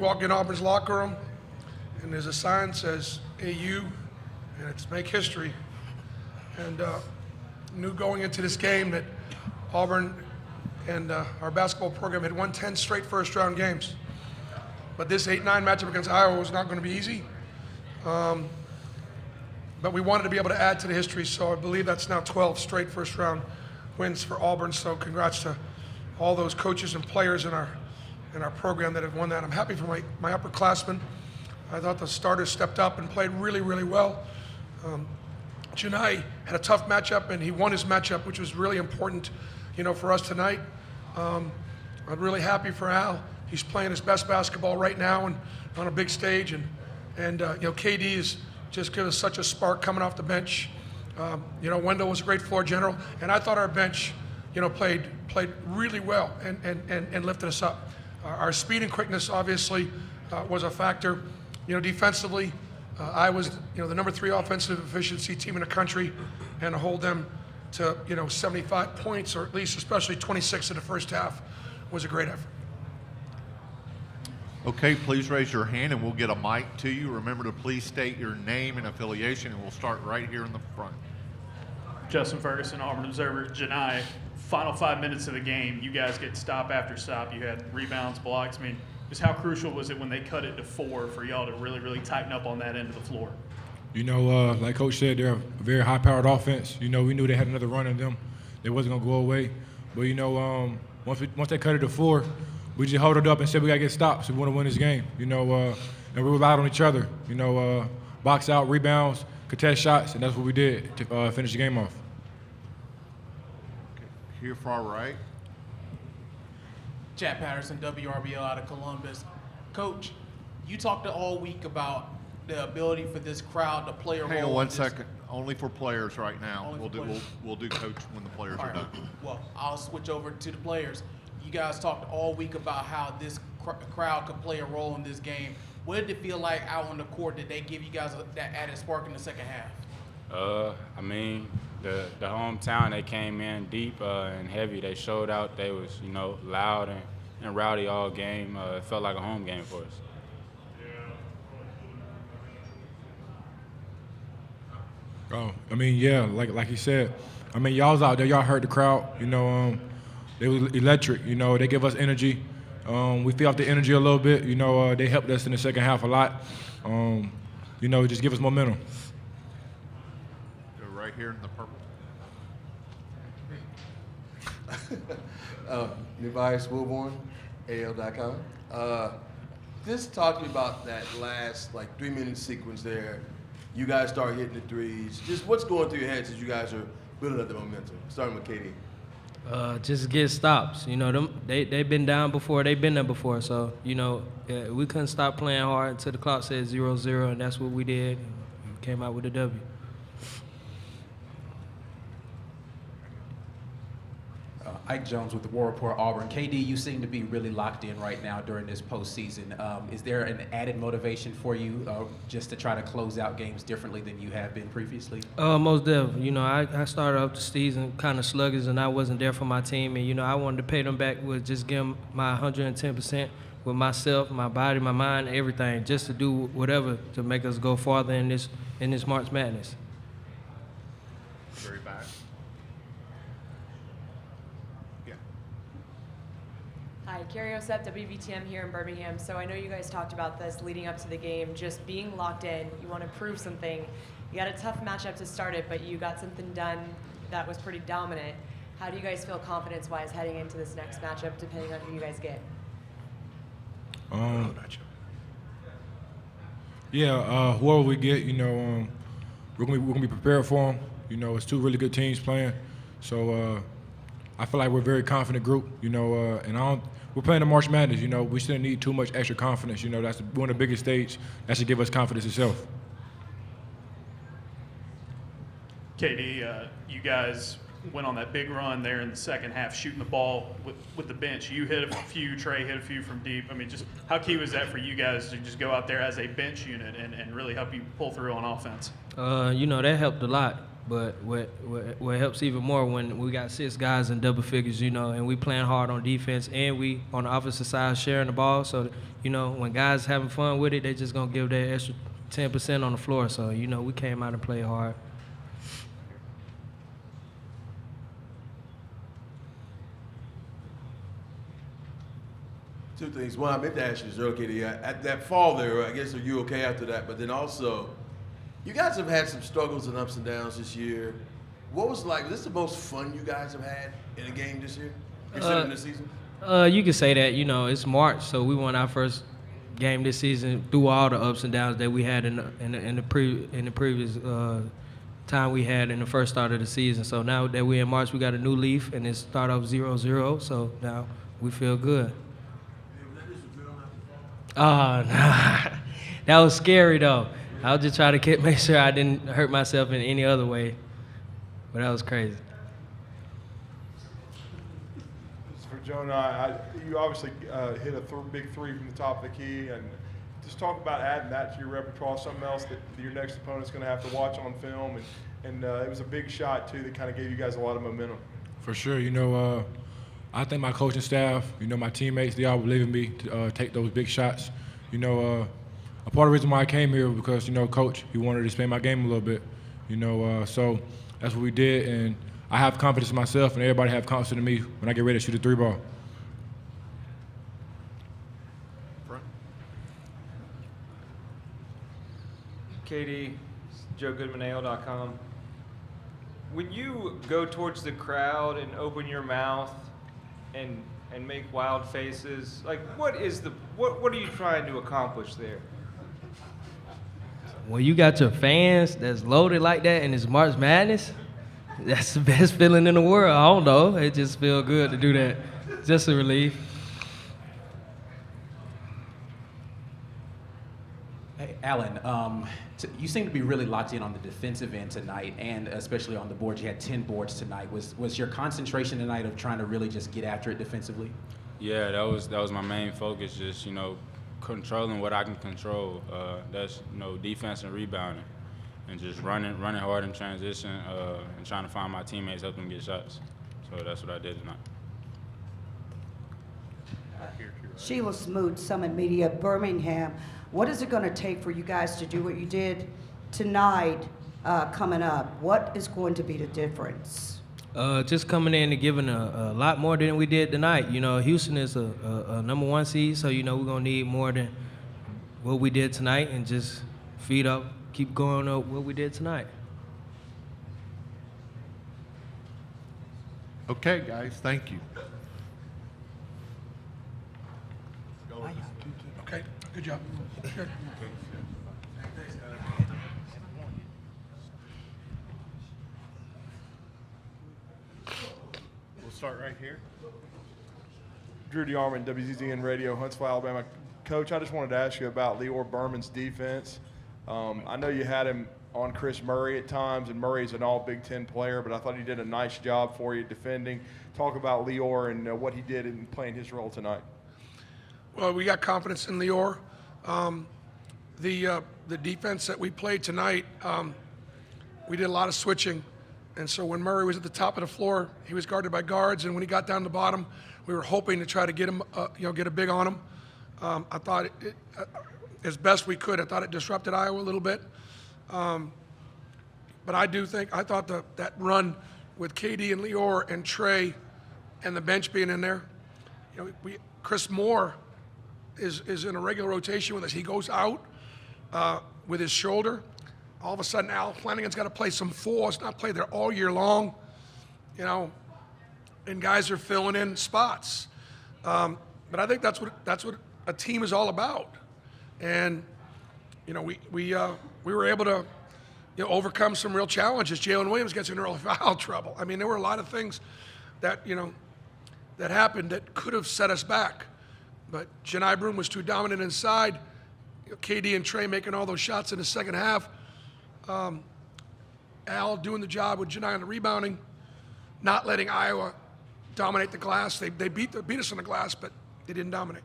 walk in Auburn's locker room, and there's a sign that says AU, and it's make history. And knew going into this game that Auburn and our basketball program had won 10 straight first-round games. But this 8-9 matchup against Iowa was not going to be easy. But we wanted to be able to add to the history, so I believe that's now 12 straight first-round wins for Auburn. So congrats to all those coaches and players in our program that have won that. I'm happy for my upperclassmen. I thought the starters stepped up and played really, really well. Johni had a tough matchup, and he won his matchup, which was really important, for us tonight. I'm really happy for Al. He's playing his best basketball right now and on a big stage, and KD is just given us such a spark coming off the bench. Wendell was a great floor general, and I thought our bench, played really well and lifted us up. Our speed and quickness obviously was a factor. Defensively, I was the number 3 offensive efficiency team in the country, and to hold them to 75 points, or at least especially 26 in the first half, was a great effort. Okay, please raise your hand and we'll get a mic to you. Remember to please state your name and affiliation, and we'll start right here in the front. Justin Ferguson, Auburn Observer. Johni, final 5 minutes of the game, you guys get stop after stop. You had rebounds, blocks. I mean, just how crucial was it when they cut it to 4 for y'all to really, really tighten up on that end of the floor? Like Coach said, they're a very high-powered offense. We knew they had another run in them. They wasn't going to go away. But, once they cut it to 4, we just held it up and said we got to get stops. We want to win this game, and we relied on each other. Box out, rebounds, contest shots, and that's what we did to finish the game off. Okay. Here far right. Chad Patterson, WRBL out of Columbus. Coach, you talked all week about the ability for this crowd to play a role. Hang on 1 second. Only for players right now. Only for players. We'll do coach when the players are done. Well, I'll switch over to the players. You guys talked all week about how this crowd could play a role in this game. What did it feel like out on the court? Did they give you guys that added spark in the second half? The hometown, they came in deep and heavy. They showed out. They was, loud and rowdy all game. It felt like a home game for us. Like he said, y'all was out there. Y'all heard the crowd. They was electric. They give us energy. We feel off the energy a little bit. They helped us in the second half a lot. Just give us momentum. Go right here in the purple. Nevias Wilborn, AL.com. Just talking about that last 3-minute sequence there. You guys start hitting the threes. Just what's going through your heads as you guys are building up the momentum? Starting with KD. Just get stops. They've been down before. They've been there before. So, we couldn't stop playing hard until the clock said 0-0, and that's what we did. We came out with a W. Ike Jones with the War Report Auburn. KD, you seem to be really locked in right now during this postseason. Is there an added motivation for you just to try to close out games differently than you have been previously? Most definitely. I started off the season kind of sluggish, and I wasn't there for my team. And, I wanted to pay them back with just give them my 110% with myself, my body, my mind, everything, just to do whatever to make us go farther in this March Madness. Very back. Hi, Carrie Osep, WVTM here in Birmingham. So I know you guys talked about this leading up to the game, just being locked in. You want to prove something. You got a tough matchup to start it, but you got something done that was pretty dominant. How do you guys feel confidence-wise heading into this next matchup, depending on who you guys get? Whoever we get, we're gonna be prepared for them. It's 2 really good teams playing, so I feel like we're a very confident group. We're playing the March Madness. We shouldn't need too much extra confidence. That's one of the biggest stage. That should give us confidence itself. KD, you guys went on that big run there in the second half, shooting the ball with the bench. You hit a few, Trey hit a few from deep. Just how key was that for you guys to just go out there as a bench unit and really help you pull through on offense? That helped a lot. But what helps even more when we got 6 guys in double figures, and we playing hard on defense and we on the offensive side sharing the ball. So, when guys having fun with it, they just gonna give that extra 10% on the floor. So, we came out and played hard. Two things. One, I meant to ask you this earlier, KD. At that fall there, I guess are you okay after that? But then also, you guys have had some struggles and ups and downs this year. What was it like? Was this the most fun you guys have had in a game this year, considering the season? You could say that. It's March, so we won our first game this season through all the ups and downs that we had in the previous time we had in the first start of the season. So now that we're in March, we got a new leaf, and it start off 0-0. So now we feel good. Oh, nah. That was scary, though. I was just trying to make sure I didn't hurt myself in any other way. But that was crazy. For Johni, you obviously hit a big three from the top of the key. And just talk about adding that to your repertoire, something else that your next opponent's going to have to watch on film. And it was a big shot, too, that kind of gave you guys a lot of momentum. For sure. I think my coaching staff, my teammates, they all believe in me to take those big shots. A part of the reason why I came here was because, Coach, he wanted to expand my game a little bit. So that's what we did, and I have confidence in myself, and everybody have confidence in me when I get ready to shoot a 3-ball. KD, Joe Goodman, AL.com. When you go towards the crowd and open your mouth and make wild faces, like what are you trying to accomplish there? When you got your fans that's loaded like that and it's March Madness, that's the best feeling in the world. I don't know. It just feels good to do that. Just a relief. Hey, Alan, you seem to be really locked in on the defensive end tonight, and especially on the boards. You had 10 boards tonight. Was your concentration tonight of trying to really just get after it defensively? Yeah, that was my main focus. Just controlling what I can control. That's defense and rebounding, and just running hard in transition, and trying to find my teammates, help them get shots. So that's what I did tonight. Sheila Smoot, Summit Media, Birmingham. What is it going to take for you guys to do what you did tonight coming up? What is going to be the difference? Just coming in and giving a lot more than we did tonight. Houston is a #1 seed, so we're gonna need more than what we did tonight, and just feed up, keep going up what we did tonight. Okay, guys, thank you. Okay, good job. Good. We'll start right here. Drew DeArmond, WZZN Radio, Huntsville, Alabama. Coach, I just wanted to ask you about Lior Berman's defense. I know you had him on Chris Murray at times, and Murray's an all Big Ten player, but I thought he did a nice job for you defending. Talk about Lior and what he did in playing his role tonight. Well, we got confidence in Lior. The defense that we played tonight, we did a lot of switching. And so when Murray was at the top of the floor, he was guarded by guards. And when he got down to the bottom, we were hoping to try to get him, get a big on him. I thought as best we could, I thought it disrupted Iowa a little bit. But I thought that run with KD and Lior and Trey and the bench being in there, Chris Moore is in a regular rotation with us. He goes out with his shoulder. All of a sudden, Flanigan's got to play some four. It's not played there all year long, and guys are filling in spots. But I think that's what a team is all about. And we were able to overcome some real challenges. Jalen Williams gets in early foul trouble. I mean, there were a lot of things that that happened that could have set us back. But Johni Broome was too dominant inside. KD and Trey making all those shots in the second half. Al doing the job with Johni on the rebounding, not letting Iowa dominate the glass. They beat us on the glass, but they didn't dominate.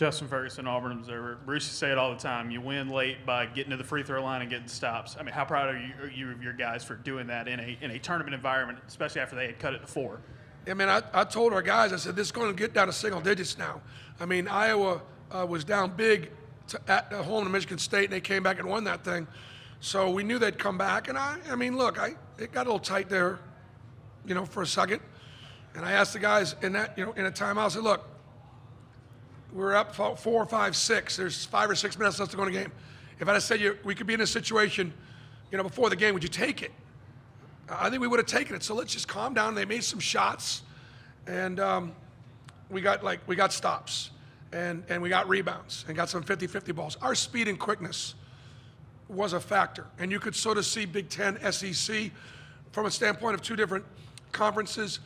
Justin Ferguson, Auburn Observer. Bruce, you say it all the time. You win late by getting to the free throw line and getting stops. I mean, how proud are you of your guys for doing that in a tournament environment, especially after they had cut it to 4? I mean, I told our guys, I said, this is going to get down to single digits now. I mean, Iowa was down big at home to Michigan State, and they came back and won that thing. So we knew they'd come back. And I mean, look, it got a little tight there, for a second. And I asked the guys in that, in a timeout, I said, look, we're up 4, 5, 6. There's 5 or 6 minutes left to go in the game. If I'd have said we could be in a situation, before the game, would you take it? I think we would have taken it. So let's just calm down. They made some shots, and we got stops, and we got rebounds, and got some 50-50 balls. Our speed and quickness was a factor, and you could sort of see Big Ten, SEC, from a standpoint of 2 different conferences.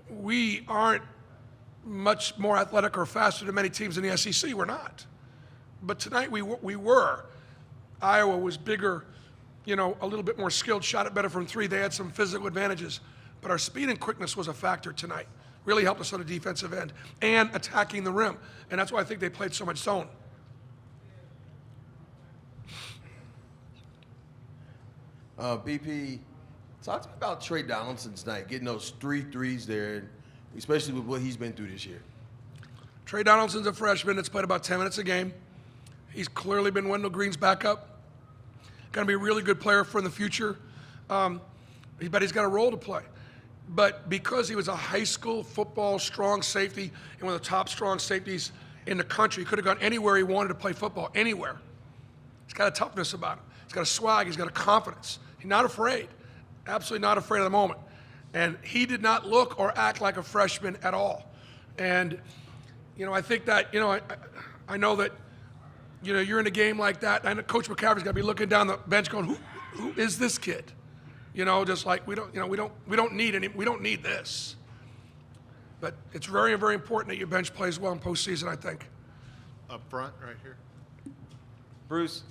We aren't much more athletic or faster than many teams in the SEC. We're not. But tonight we were. Iowa was bigger, a little bit more skilled, shot it better from 3. They had some physical advantages. But our speed and quickness was a factor tonight. Really helped us on the defensive end and attacking the rim. And that's why I think they played so much zone. BP, talk to me about Trey Donaldson tonight, getting those 3 threes there, especially with what he's been through this year. Trey Donaldson's a freshman that's played about 10 minutes a game. He's clearly been Wendell Green's backup. Going to be a really good player for the future. But he's got a role to play. But because he was a high school football strong safety and one of the top strong safeties in the country, he could have gone anywhere he wanted to play football, anywhere. He's got a toughness about him. He's got a swag. He's got a confidence. He's not afraid. Absolutely not afraid of the moment. And he did not look or act like a freshman at all. And, I think that, I know that, you're in a game like that, and Coach McCaffrey's got to be looking down the bench going, who is this kid? Just like we don't need this. But it's very, very important that your bench plays well in postseason, I think. Up front, right here. Bruce,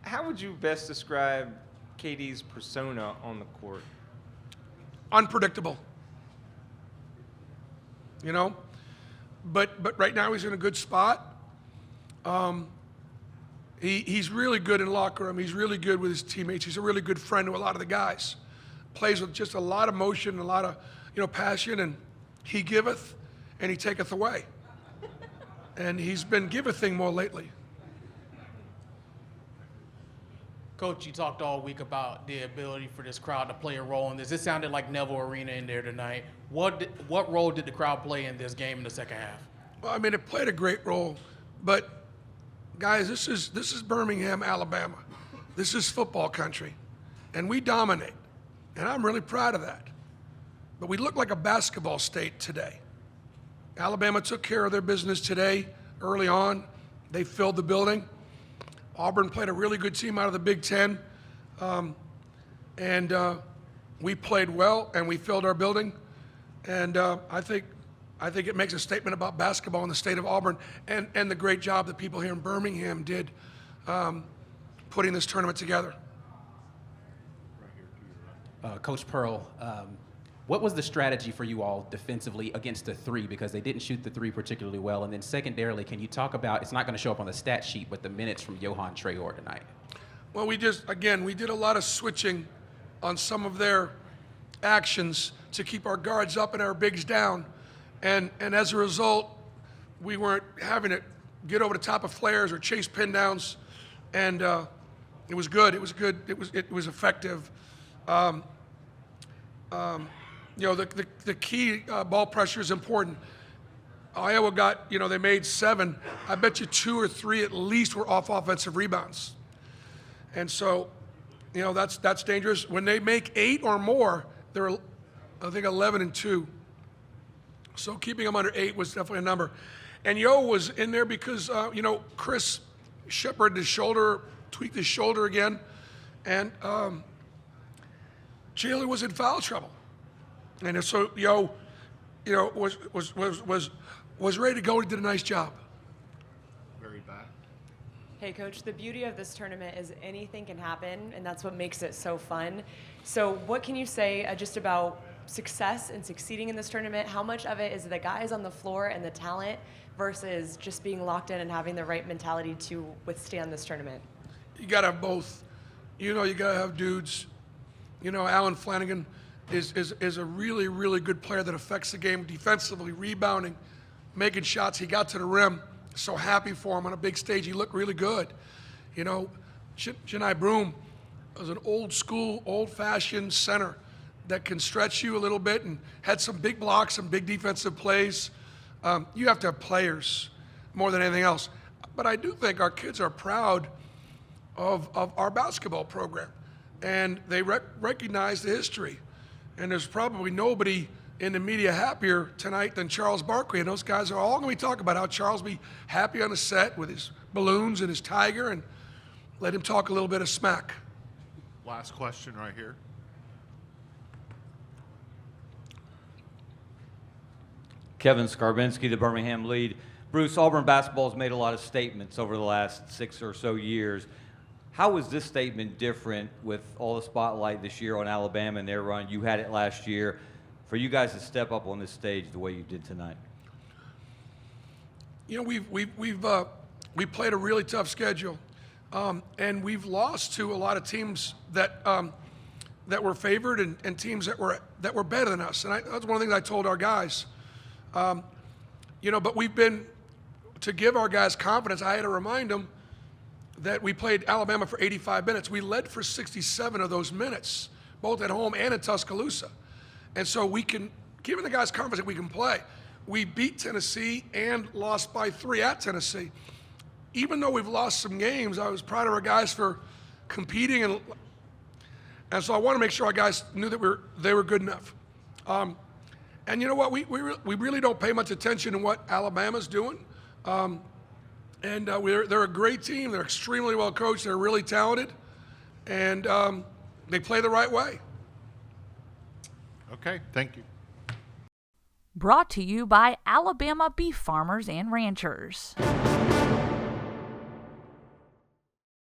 how would you best describe KD's persona on the court? Unpredictable. But right now he's in a good spot. He's really good in locker room. He's really good with his teammates. He's a really good friend to a lot of the guys. Plays with just a lot of motion, a lot of passion, and he giveth and he taketh away. And he's been givething more lately. Coach, you talked all week about the ability for this crowd to play a role in this. It sounded like Neville Arena in there tonight. What role did the crowd play in this game in the second half? Well, I mean, it played a great role, but guys, this is Birmingham, Alabama. This is football country, and we dominate, and I'm really proud of that. But we look like a basketball state today. Alabama took care of their business today early on. They filled the building. Auburn played a really good team out of the Big Ten, and we played well, and we filled our building. And I think it makes a statement about basketball in the state of Auburn and the great job that people here in Birmingham did putting this tournament together. Coach Pearl, what was the strategy for you all defensively against the 3? Because they didn't shoot the 3 particularly well. And then secondarily, can you talk about, it's not going to show up on the stat sheet, but the minutes from Johan Traore tonight? Well, we did a lot of switching on some of their actions to keep our guards up and our bigs down. And as a result, we weren't having to get over the top of flares or chase pin downs. And it was good. It was good. It was effective. The key ball pressure is important. Iowa got, they made 7. I bet you 2 or 3 at least were off offensive rebounds. And so, that's dangerous. When they make 8 or more, they're, I think, 11-2. So keeping them under 8 was definitely a number. And Yo was in there because, Chris Shepard, tweaked his shoulder again. And Jalen was in foul trouble. And so Yo, was ready to go. He did a nice job. Very bad. Hey, Coach, the beauty of this tournament is anything can happen, and that's what makes it so fun. So what can you say just about success and succeeding in this tournament, how much of it is the guys on the floor and the talent versus just being locked in and having the right mentality to withstand this tournament? You got to have both. You know, you got to have dudes. You know, Alan Flanigan is a really, really good player that affects the game defensively, rebounding, making shots. He got to the rim. So happy for him on a big stage. He looked really good. You know, Johni Broome was an old school, old-fashioned center that can stretch you a little bit and had some big blocks, some big defensive plays. You have to have players more than anything else. But I do think our kids are proud of our basketball program, and they recognize the history. And there's probably nobody in the media happier tonight than Charles Barkley, and those guys are all going to be talking about how Charles be happy on the set with his balloons and his tiger, and let him talk a little bit of smack. Last question right here. Kevin Skarbinski, the Birmingham lead. Bruce, Auburn basketball has made a lot of statements over the last 6 or so years. How is this statement different with all the spotlight this year on Alabama and their run? You had it last year. For you guys to step up on this stage the way you did tonight. You know, we played a really tough schedule, and we've lost to a lot of teams that were favored and teams that were better than us. And that's one of the things I told our guys. You know, but we've been, to give our guys confidence, I had to remind them that we played Alabama for 85 minutes. We led for 67 of those minutes, both at home and in Tuscaloosa. And so we can, giving the guys confidence that we can play. We beat Tennessee and lost by 3 at Tennessee. Even though we've lost some games, I was proud of our guys for competing, and so I want to make sure our guys knew that they were good enough. And you know what? We really don't pay much attention to what Alabama's doing. They're a great team. They're extremely well coached. They're really talented, and they play the right way. Okay, thank you. Brought to you by Alabama Beef Farmers and Ranchers.